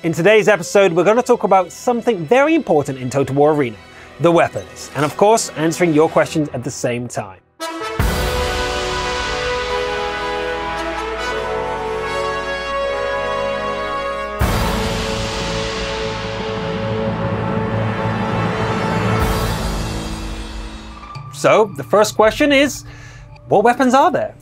In today's episode, we're going to talk about something very important in Total War Arena, the weapons, and of course, answering your questions at the same time. So, the first question is, what weapons are there?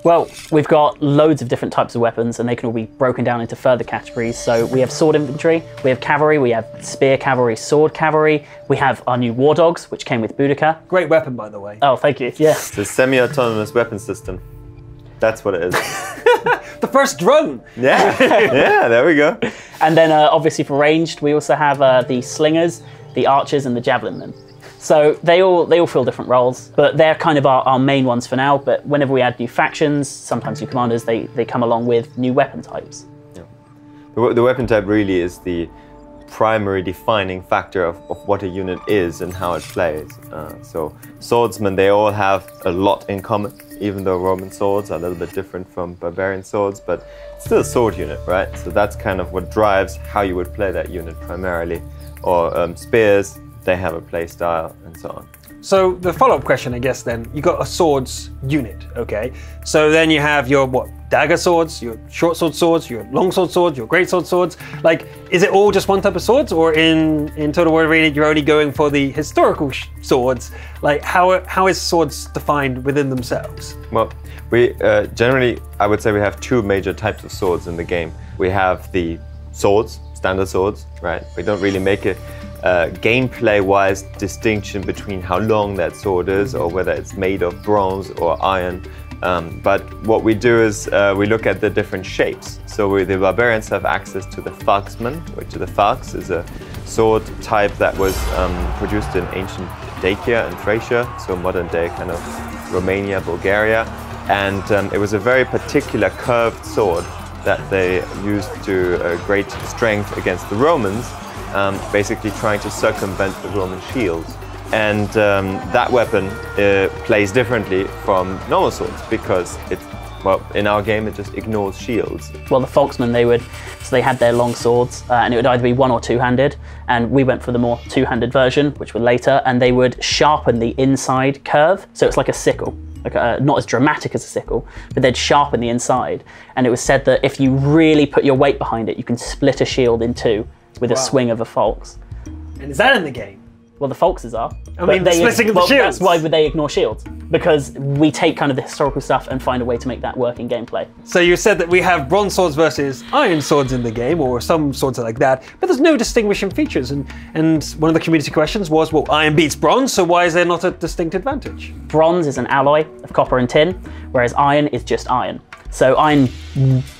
Well, we've got loads of different types of weapons and they can all be broken down into further categories. So we have sword infantry, we have cavalry, we have spear cavalry, sword cavalry, we have our new war dogs, which came with Boudica. Great weapon, by the way. Oh, thank you, yeah. It's a semi-autonomous weapon system. That's what it is. The first drone! Yeah, yeah, there we go. And then obviously for ranged, we also have the slingers, the archers and the javelin men. So they all fill different roles, but they're kind of our main ones for now. But whenever we add new factions, sometimes new commanders, they come along with new weapon types. Yeah. The weapon type really is the primary defining factor of what a unit is and how it plays. So swordsmen, they all have a lot in common, even though Roman swords are a little bit different from barbarian swords, but it's still a sword unit, right? So that's kind of what drives how you would play that unit primarily. Or spears, they have a play style and so on. So the follow-up question, I guess then, you got a swords unit, okay? So then you have your, dagger swords, your short sword swords, your long sword swords, your great sword swords. Like, is it all just one type of swords? Or in Total War Arena, you're only going for the historical swords? Like, how is swords defined within themselves? Well, we generally, I would say we have two major types of swords in the game. We have the swords, standard swords, right? We don't really make a gameplay-wise distinction between how long that sword is or whether it's made of bronze or iron. But what we do is we look at the different shapes. So the barbarians have access to the falxman, which the falx is a sword type that was produced in ancient Dacia and Thracia, so modern day kind of Romania, Bulgaria. And it was a very particular curved sword that they used to great strength against the Romans, basically trying to circumvent the Roman shields. And that weapon plays differently from normal swords because in our game it just ignores shields. Well, the Falksmen, they had their long swords and it would either be one or two-handed, and we went for the more two-handed version, which were later, and they would sharpen the inside curve, so it's like a sickle. Like not as dramatic as a sickle, but they'd sharpen the inside. And it was said that if you really put your weight behind it, you can split a shield in two with a swing of a falx. And is that in the game? Well, the falxes are. I mean, the splitting of the shields. That's why would they ignore shields? Because we take kind of the historical stuff and find a way to make that work in gameplay. So you said that we have bronze swords versus iron swords in the game, or some swords like that, but there's no distinguishing features. And one of the community questions was, well, iron beats bronze, so why is there not a distinct advantage? Bronze is an alloy of copper and tin, whereas iron is just iron. So iron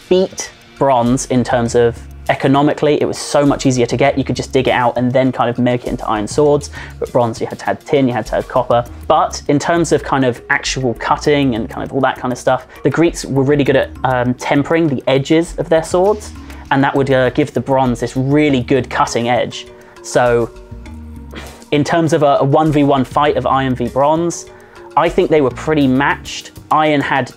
beat bronze in terms of economically, it was so much easier to get. You could just dig it out and then kind of make it into iron swords. But bronze, you had to have tin, you had to have copper. But in terms of kind of actual cutting and kind of all that kind of stuff, the Greeks were really good at tempering the edges of their swords, and that would give the bronze this really good cutting edge. So in terms of a 1v1 fight of iron v bronze, I think they were pretty matched. Iron had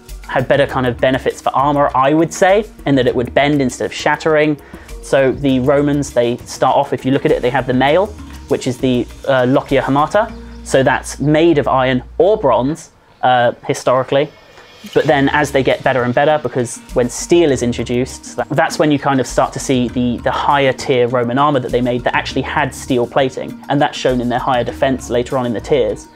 better kind of benefits for armor, I would say, in that it would bend instead of shattering. So the Romans, they start off, if you look at it, they have the mail, which is the locia hamata. So that's made of iron or bronze, historically. But then as they get better and better, because when steel is introduced, that's when you kind of start to see the higher tier Roman armor that they made that actually had steel plating. And that's shown in their higher defense later on in the tiers.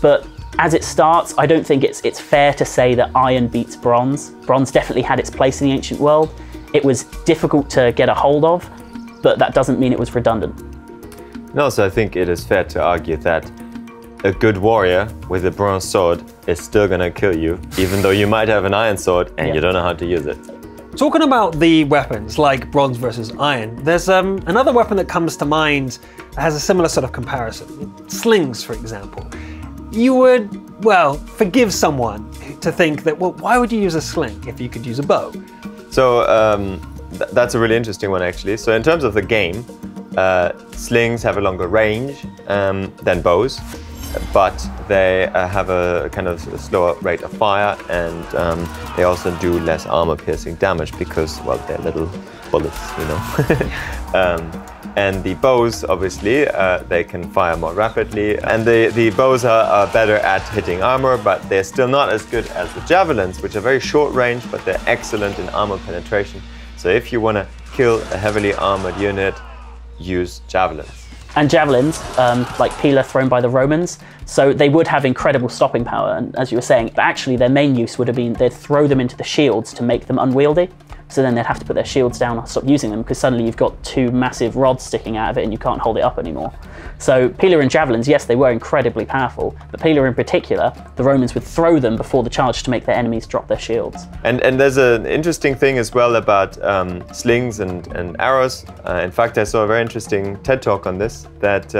But as it starts, I don't think it's fair to say that iron beats bronze. Bronze definitely had its place in the ancient world. It was difficult to get a hold of, but that doesn't mean it was redundant. And also, I think it is fair to argue that a good warrior with a bronze sword is still going to kill you, even though you might have an iron sword and you don't know how to use it. Talking about the weapons, like bronze versus iron, there's another weapon that comes to mind that has a similar sort of comparison. Slings, for example. You would, well, forgive someone to think that, well, why would you use a sling if you could use a bow? So that's a really interesting one, actually. So in terms of the game, slings have a longer range than bows, but they have a kind of slower rate of fire, and they also do less armor-piercing damage because, well, they're little bullets, you know. And the bows, obviously, they can fire more rapidly. And the bows are better at hitting armor, but they're still not as good as the javelins, which are very short range, but they're excellent in armor penetration. So if you want to kill a heavily armored unit, use javelins. And javelins, like Pila thrown by the Romans, so they would have incredible stopping power, and as you were saying, but actually their main use would have been they'd throw them into the shields to make them unwieldy. So then they'd have to put their shields down or stop using them because suddenly you've got two massive rods sticking out of it and you can't hold it up anymore. So Pila and javelins, yes, they were incredibly powerful, but Pila in particular, the Romans would throw them before the charge to make their enemies drop their shields. And there's an interesting thing as well about slings and arrows. In fact, I saw a very interesting TED talk on this, that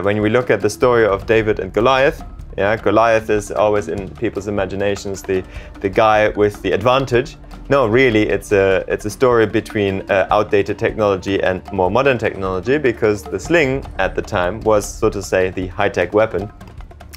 when we look at the story of David and Goliath, yeah, Goliath is always in people's imaginations the guy with the advantage. No, really, it's a story between outdated technology and more modern technology, because the sling at the time was, so to say, the high-tech weapon.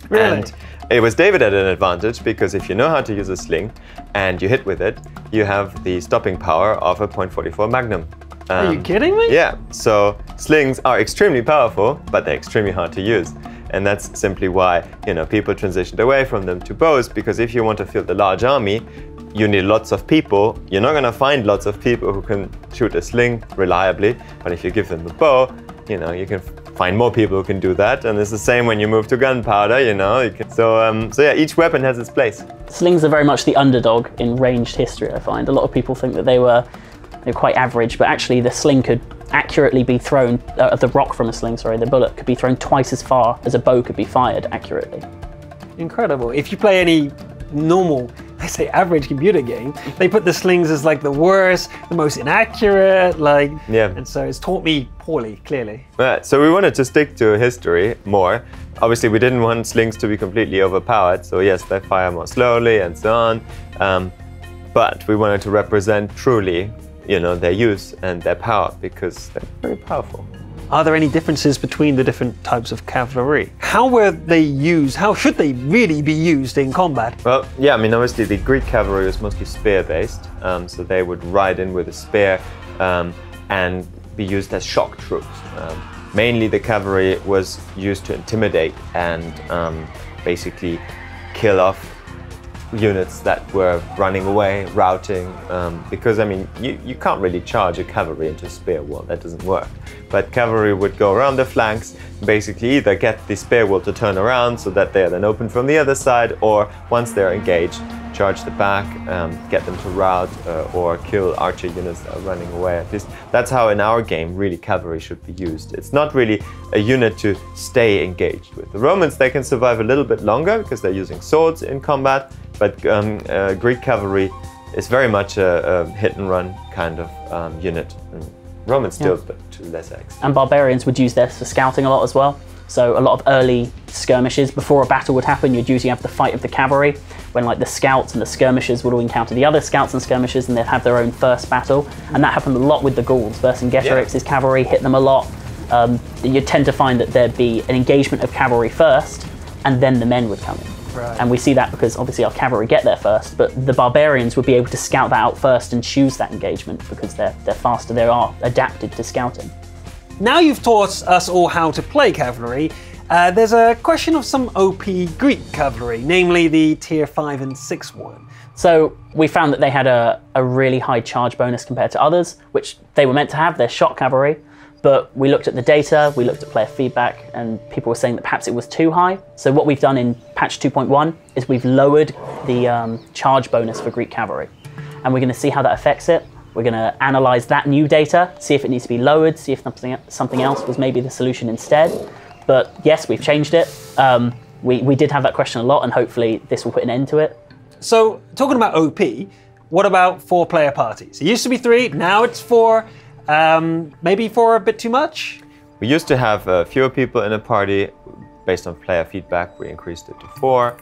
Really? And it was David at an advantage, because if you know how to use a sling and you hit with it, you have the stopping power of a .44 Magnum. Are you kidding me? Yeah, so slings are extremely powerful, but they're extremely hard to use. And that's simply why, you know, people transitioned away from them to bows, because if you want to field a large army, you need lots of people. You're not going to find lots of people who can shoot a sling reliably, but if you give them the bow, you know, you can find more people who can do that. And it's the same when you move to gunpowder, you know. So yeah, each weapon has its place. Slings are very much the underdog in ranged history, I find. A lot of people think that they're quite average, but actually the sling could accurately be thrown, the rock from a sling, sorry, the bullet could be thrown twice as far as a bow could be fired accurately. Incredible. If you play any normal, I say average computer game, they put the slings as like the worst, the most inaccurate, like, yeah. And so it's taught me poorly, clearly. Right, so we wanted to stick to history more. Obviously, we didn't want slings to be completely overpowered, so yes, they fire more slowly and so on. But we wanted to represent truly, you know, their use and their power, because they're very powerful. Are there any differences between the different types of cavalry? How were they used? How should they really be used in combat? Well, yeah, I mean, obviously the Greek cavalry was mostly spear-based, so they would ride in with a spear and be used as shock troops. Mainly the cavalry was used to intimidate and basically kill off units that were running away, routing, because I mean, you can't really charge a cavalry into a spear wall, that doesn't work. But cavalry would go around the flanks, basically either get the spear wall to turn around so that they're then open from the other side, or once they're engaged, charge the back, get them to rout, or kill archer units that are running away. At least that's how in our game really cavalry should be used. It's not really a unit to stay engaged with. The Romans, they can survive a little bit longer because they're using swords in combat, but Greek cavalry is very much a hit and run kind of unit. And Romans still, yeah, but to lesser extent. And barbarians would use this for scouting a lot as well. So a lot of early skirmishes, before a battle would happen, you'd usually have the fight of the cavalry, when like the scouts and the skirmishers would all encounter the other scouts and skirmishers, and they'd have their own first battle. And that happened a lot with the Gauls. Vercingetorix's cavalry hit them a lot. You'd tend to find that there'd be an engagement of cavalry first, and then the men would come in. Right. And we see that because obviously our cavalry get there first, but the barbarians would be able to scout that out first and choose that engagement because they're faster, they are adapted to scouting. Now you've taught us all how to play cavalry, there's a question of some OP Greek cavalry, namely the tier 5 and 6 one. So we found that they had a really high charge bonus compared to others, which they were meant to have, their shot cavalry. But we looked at the data, we looked at player feedback, and people were saying that perhaps it was too high. So what we've done in patch 2.1 is we've lowered the charge bonus for Greek cavalry. And we're going to see how that affects it. We're going to analyze that new data, see if it needs to be lowered, see if something else was maybe the solution instead. But yes, we've changed it. We did have that question a lot, and hopefully this will put an end to it. So talking about OP, what about 4-player parties? It used to be 3, now it's 4. Maybe 4 a bit too much? We used to have fewer people in a party. Based on player feedback, we increased it to 4.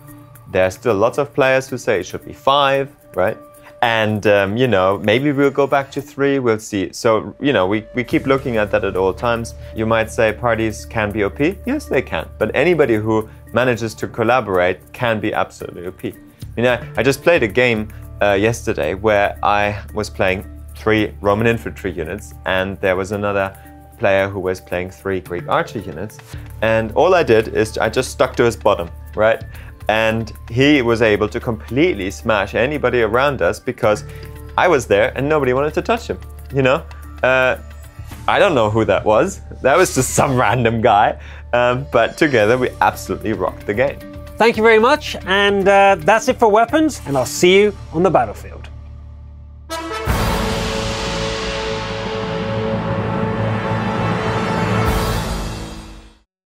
There are still lots of players who say it should be 5, right? And, you know, maybe we'll go back to 3, we'll see. So, you know, we keep looking at that at all times. You might say parties can be OP. Yes, they can. But anybody who manages to collaborate can be absolutely OP. You know, I just played a game yesterday where I was playing 3 Roman infantry units, and there was another player who was playing 3 Greek archer units. And all I did is I just stuck to his bottom, right? And he was able to completely smash anybody around us because I was there and nobody wanted to touch him, you know? I don't know who that was. That was just some random guy. But together we absolutely rocked the game. Thank you very much, and that's it for weapons, and I'll see you on the battlefield.